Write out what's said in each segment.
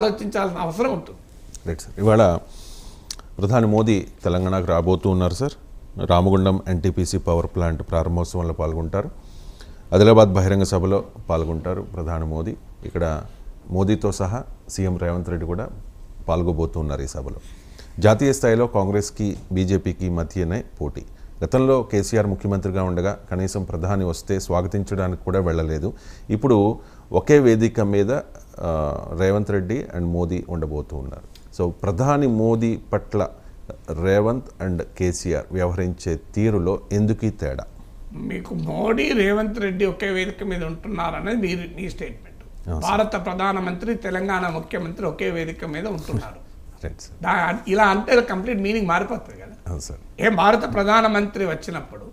ఆలోచించాల్సిన అవసరం ఉంటుంది. Right sir. ఇవాళ ప్రధాని మోదీ తెలంగాణకు రాబోతూ ఉన్నారు sir. Ramagundam NTPC power plant ప్రారంభోత్సవంలో పాల్గొంటారు. ఆదిలాబాద్ బహిరంగ సభలో పాల్గొంటారు ప్రధాని మోదీ. ఇక్కడ మోదీతో సహా సీఎం రేవంత్ రెడ్డి కూడా పాల్గొబోతున్నారు ఈ సభలో. జాతీయ స్థాయిలో కాంగ్రెస్కి బీజేపీకి మధ్యనే పోటీ. గతంలో కేసీఆర్ ముఖ్యమంత్రిగా ఉండగా కనీసం ప్రధాని వస్తే స్వాగతించడానికి కూడా వెళ్ళలేదు. ఇప్పుడు ఒకే వేదిక మీద రేవంత్ రెడ్డి అండ్ మోదీ ఉండబోతూ ఉన్నారు. సో ప్రధాని మోదీ పట్ల రేవంత్ అండ్ కేసీఆర్ వ్యవహరించే తీరులో ఎందుకు ఈ తేడా? మీకు మోడీ రేవంత్ రెడ్డి ఒకే వేదిక మీద ఉంటున్నారనేది మీ స్టేట్మెంట్. భారత ప్రధానమంత్రి తెలంగాణ ముఖ్యమంత్రి ఒకే వేదిక మీద ఉంటున్నారు. ఇలా అంటే కంప్లీట్ మీనింగ్ మారిపోతుంది కదా. ఏం భారత ప్రధానమంత్రి వచ్చినప్పుడు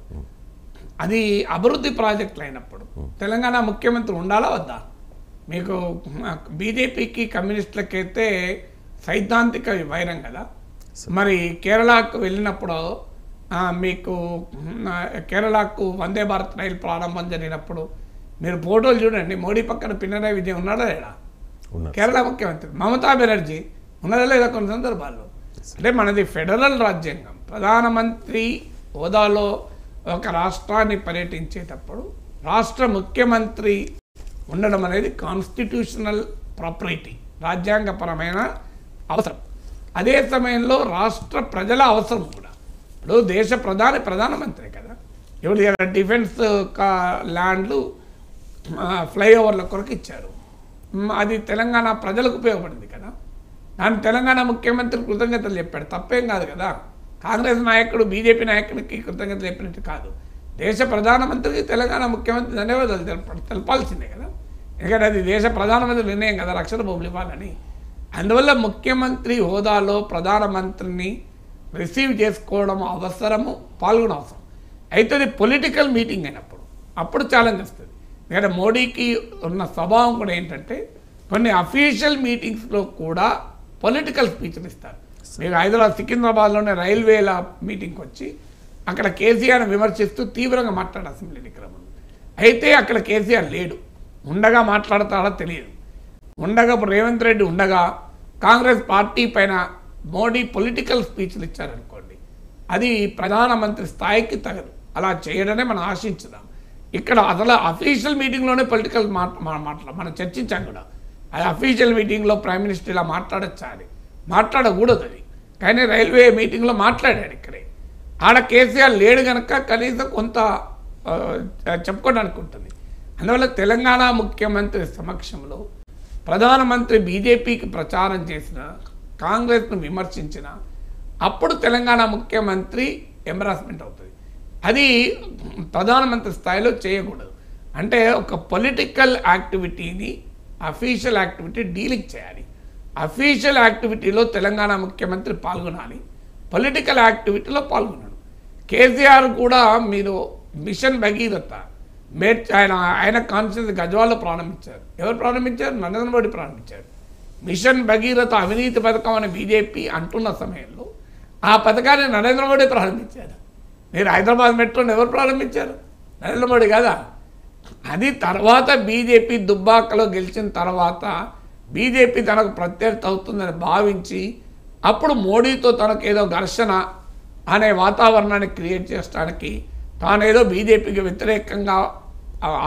అది అభివృద్ధి ప్రాజెక్టులు అయినప్పుడు తెలంగాణ ముఖ్యమంత్రి ఉండాలా వద్దా? మీకు బీజేపీకి కమ్యూనిస్టులకైతే సైద్ధాంతిక వైరం కదా. మరి కేరళకు వెళ్ళినప్పుడు మీకు కేరళకు వందే భారత్ రైలు ప్రారంభం జరిగినప్పుడు మీరు ఫోటోలు చూడండి. మోడీ పక్కన పినరాయి విజయన్ ఉన్నాడా లేదా? కేరళ ముఖ్యమంత్రి మమతా బెనర్జీ ఉన్నదా లేదా? కొన్ని సందర్భాల్లో అంటే మనది ఫెడరల్ రాజ్యాంగం. ప్రధానమంత్రి హోదాలో ఒక రాష్ట్రాన్ని పర్యటించేటప్పుడు రాష్ట్ర ముఖ్యమంత్రి ఉండడం అనేది కాన్స్టిట్యూషనల్ ప్రాపర్టీ, రాజ్యాంగపరమైన అవసరం. అదే సమయంలో రాష్ట్ర ప్రజల అవసరం కూడా. ఇప్పుడు దేశ ప్రధానమంత్రి కదా. ఇప్పుడు డిఫెన్స్ ల్యాండ్లు ఫ్లైఓవర్ల కొరకు ఇచ్చారు. అది తెలంగాణ ప్రజలకు ఉపయోగపడింది కదా. దాని తెలంగాణ ముఖ్యమంత్రి కృతజ్ఞతలు చెప్పాడు, తప్పేం కాదు కదా. కాంగ్రెస్ నాయకుడు బీజేపీ నాయకుడికి కృతజ్ఞతలు చెప్పినట్టు కాదు. దేశ ప్రధానమంత్రికి తెలంగాణ ముఖ్యమంత్రి ధన్యవాదాలు తెలపాల్సిందే కదా. ఎందుకంటే అది దేశ ప్రధానమంత్రి నిర్ణయం కదా రక్షణ భూములు ఇవ్వాలని. అందువల్ల ముఖ్యమంత్రి హోదాలో ప్రధానమంత్రిని రిసీవ్ చేసుకోవడం అవసరము, పాల్గొనడం అవసరం. అయితే అది పొలిటికల్ మీటింగ్ అయినప్పుడు అప్పుడు ఛాలెంజ్ వస్తుంది. ఎందుకంటే మోడీకి ఉన్న స్వభావం కూడా ఏంటంటే కొన్ని అఫీషియల్ మీటింగ్స్లో కూడా పొలిటికల్ స్పీచ్లు ఇస్తారు. మీకు హైదరాబాద్ సికింద్రాబాద్లోనే రైల్వేల మీటింగ్కి వచ్చి అక్కడ కేసీఆర్ని విమర్శిస్తూ తీవ్రంగా మాట్లాడారు అసెంబ్లీ ఎన్నికల ముందు. అయితే అక్కడ కేసీఆర్ లేడు, ఉండగా మాట్లాడతాడో తెలియదు. ఉండగా రేవంత్ రెడ్డి ఉండగా కాంగ్రెస్ పార్టీ పైన మోడీ పొలిటికల్ స్పీచ్లు ఇచ్చారనుకోండి, అది ప్రధానమంత్రి స్థాయికి తగదు. అలా చేయడమే మనం ఆశించుదాం. ఇక్కడ అసలు అఫీషియల్ మీటింగ్లోనే పొలిటికల్ మనం చర్చించాం కూడా. అది అఫీషియల్ మీటింగ్లో ప్రైమ్ మినిస్టర్ ఇలా మాట్లాడచ్చా అని మాట్లాడకూడదు అది. కానీ రైల్వే మీటింగ్లో మాట్లాడాడు ఇక్కడే. ఆడ కేసీఆర్ లేడు కనుక కనీసం కొంత చెప్పుకోవడానికి ఉంటుంది. అందువల్ల తెలంగాణ ముఖ్యమంత్రి సమక్షంలో ప్రధానమంత్రి బీజేపీకి ప్రచారం చేసిన, కాంగ్రెస్ను విమర్శించిన అప్పుడు తెలంగాణ ముఖ్యమంత్రి ఎంబరాస్మెంట్ అవుతుంది. అది ప్రధానమంత్రి స్థాయిలో చేయకూడదు. అంటే ఒక పొలిటికల్ యాక్టివిటీని అఫీషియల్ యాక్టివిటీ డీలింగ్ చేయాలి. అఫీషియల్ యాక్టివిటీలో తెలంగాణ ముఖ్యమంత్రి పాల్గొనాలి, పొలిటికల్ యాక్టివిటీలో పాల్గొనాడు. కేసీఆర్ కూడా మీరు మిషన్ భగీరథ ఆయన కాన్స్టిట్యూన్సీ గజ్వాల్లో ప్రారంభించారు. ఎవరు ప్రారంభించారు? నరేంద్ర మోడీ ప్రారంభించారు. మిషన్ భగీరథ అవినీతి పథకం అని బీజేపీ అంటున్న సమయంలో ఆ పథకాన్ని నరేంద్ర మోడీ ప్రారంభించారు. మీరు హైదరాబాద్ మెట్రోని ఎవరు ప్రారంభించారు? నరేంద్ర మోడీ కదా. అది తర్వాత బీజేపీ దుబ్బాకలో గెలిచిన తర్వాత బీజేపీ తనకు ప్రత్యర్థి అవుతుందని భావించి అప్పుడు మోడీతో తనకు ఏదో ఘర్షణ అనే వాతావరణాన్ని క్రియేట్ చేయడానికి తానేదో బీజేపీకి వ్యతిరేకంగా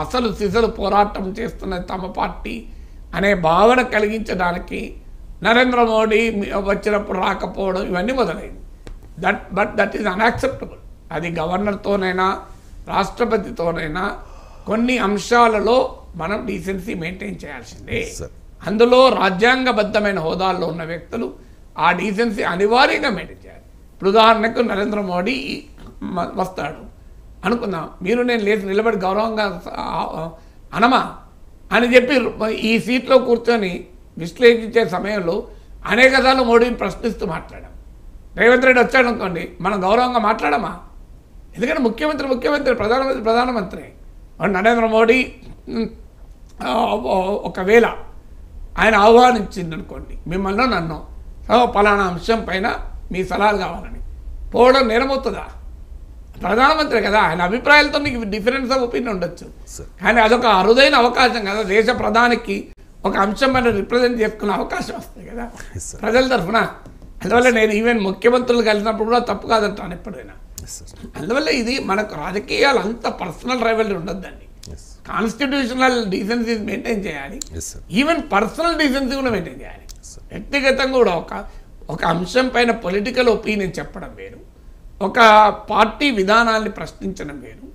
అసలు సిసలు పోరాటం చేస్తున్న తమ పార్టీ అనే భావన కలిగించడానికి నరేంద్ర మోడీ వచ్చినప్పుడు రాకపోవడం ఇవన్నీ మొదలైంది. That is unacceptable. అది గవర్నర్తోనైనా రాష్ట్రపతితోనైనా కొన్ని అంశాలలో మనం డీసెన్సీ మెయింటైన్ చేయాల్సిందే. అందులో రాజ్యాంగబద్ధమైన హోదాల్లో ఉన్న వ్యక్తులు ఆ డీసెన్సీ అనివార్యంగా మెయింటైన్ చేయాలి. ఇప్పుడు ఉదాహరణకు నరేంద్ర మోడీ వస్తాడు అనుకుందాం, మీరు నేను లేచి నిలబడి గౌరవంగా అనమా అని చెప్పి ఈ సీట్లో కూర్చొని విశ్లేషించే సమయంలో అనేకసార్లు మోడీని ప్రశ్నిస్తూ మాట్లాడాం. రేవంత్ రెడ్డి వచ్చాడు అనుకోండి, మనం గౌరవంగా మాట్లాడమా? ఎందుకంటే ముఖ్యమంత్రి ప్రధానమంత్రి నరేంద్ర మోడీ ఒకవేళ ఆయన ఆహ్వానించింది అనుకోండి మిమ్మల్ని నన్ను పలానా అంశం పైన మీ సలహాలు కావాలని, పోవడం నేరమవుతుందా? ప్రధానమంత్రి కదా, ఆయన అభిప్రాయాలతో నీకు డిఫరెన్స్ ఆఫ్ ఒపీనియన్ ఉండొచ్చు. కానీ అదొక అరుదైన అవకాశం కదా దేశ ప్రధానికి ఒక అంశం మనం రిప్రజెంట్ చేసుకునే అవకాశం వస్తుంది కదా Yes, sir. ప్రజల తరఫున. అందువల్ల నేను ఈవెన్ ముఖ్యమంత్రులు కలిసినప్పుడు కూడా తప్పు కాదంటాను ఎప్పుడైనా. Yes, sir. అందువల్ల ఇది మనకు రాజకీయాలు అంత పర్సనల్ రైవల్రీ ఉండొద్దండి. Yes. కాన్స్టిట్యూషనల్ డీసెన్సీ మెయింటైన్ చేయాలి, Yes, sir. Even personal decency కూడా మెయింటైన్ చేయాలి. sir. వ్యక్తిగతంగా కూడా ఒక అంశం పైన పొలిటికల్ ఒపీనియన్ చెప్పడం వేరు, ఒక పార్టీ విధానాన్ని ప్రశ్నించడం వేరు,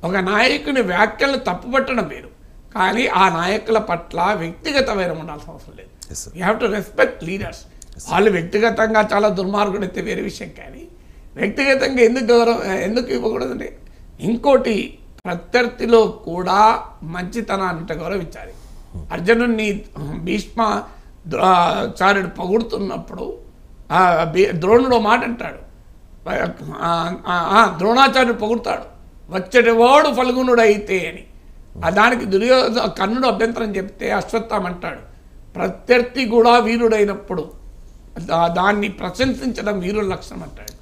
ఒక నాయకుని వ్యాఖ్యలను తప్పుపట్టడం వేరు. కానీ ఆ నాయకుల పట్ల వ్యక్తిగతమైన ఉండాల్సిన అవసరం లేదు. Yes, sir. You have to respect leaders. వాళ్ళు వ్యక్తిగతంగా చాలా దుర్మార్గుడు అయితే వేరే విషయం, కానీ వ్యక్తిగతంగా ఎందుకు ఇవ్వకూడదండి? ఇంకోటి, ప్రత్యర్థిలో కూడా మంచితనాన్ని గౌరవించాలి. అర్జునుడిని భీష్మాచార్యుడు పొగుడుతున్నప్పుడు ద్రోణుడు మాట అంటాడు, ద్రోణాచార్యుడు పొగుడుతాడు, వచ్చేటివాడు ఫల్గుణుడు అయితే అని. దానికి కర్ణుడు అభ్యంతరం చెప్తే అశ్వత్థామ అంటాడు, ప్రత్యర్థి కూడా వీరుడైనప్పుడు దాన్ని ప్రశంసించడం వీరుల లక్షణం అంటాడు.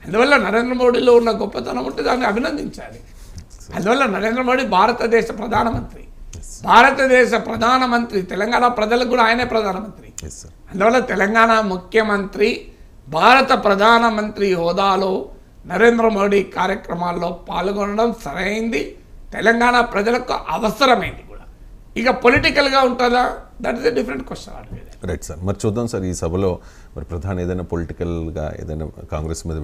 అందువల్ల నరేంద్ర మోడీలో ఉన్న గొప్పతనం ఉంటే దాన్ని అభినందించాలి. అందువల్ల నరేంద్ర మోడీ భారతదేశ ప్రధానమంత్రి. తెలంగాణ ప్రజలకు కూడా ఆయనే ప్రధానమంత్రి. అందువల్ల తెలంగాణ ముఖ్యమంత్రి భారత ప్రధానమంత్రి హోదాలో నరేంద్ర మోడీ కార్యక్రమాల్లో పాల్గొనడం సరైంది, తెలంగాణ ప్రజలకు అవసరమైంది కూడా. ఇక పొలిటికల్గా ఉంటుందా, that is a different question. Right sir. మరి చూద్దాం సార్, ఈ సభలో మరి ప్రధాని ఏదైనా పొలిటికల్గా ఏదైనా కాంగ్రెస్ మీద